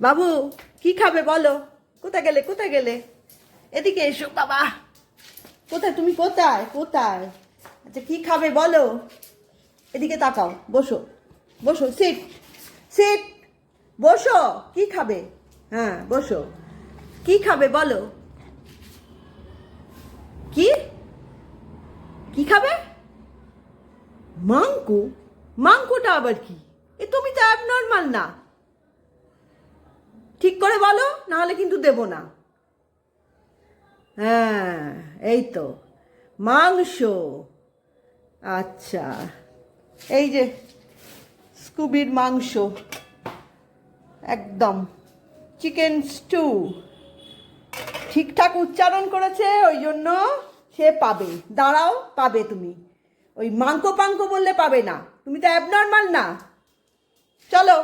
বাবু কি খাবে বলো? কোথায় গেলে কোথায় গেলে? এদিকে এসো বাবা। কোথায় তুমি? কোথায় কোথায়? আচ্ছা কি খাবে বলো? এদিকে তাকাও, বসো বসো, সিট সিট, বসো। কি খাবে? হ্যাঁ বসো। কি খাবে বলো? কি কি খাবে? মাংকু? মাংকুটা আবার কি? এ তুমি তো অ্যাবনর্মাল না। ঠিক করে বলো, নাহলে কিন্তু দেব না। হ্যাঁ, এই তো মাংস। আচ্ছা, এই যে স্কুবির মাংস, একদম চিকেন স্টু। ঠিকঠাক উচ্চারণ করেছে, ওই জন্য সে পাবে। দাঁড়াও, পাবে তুমি। ওই মাংকো পাঙ্কো বললে পাবে না, তুমি তো অ্যাবনর্মাল না। চলো।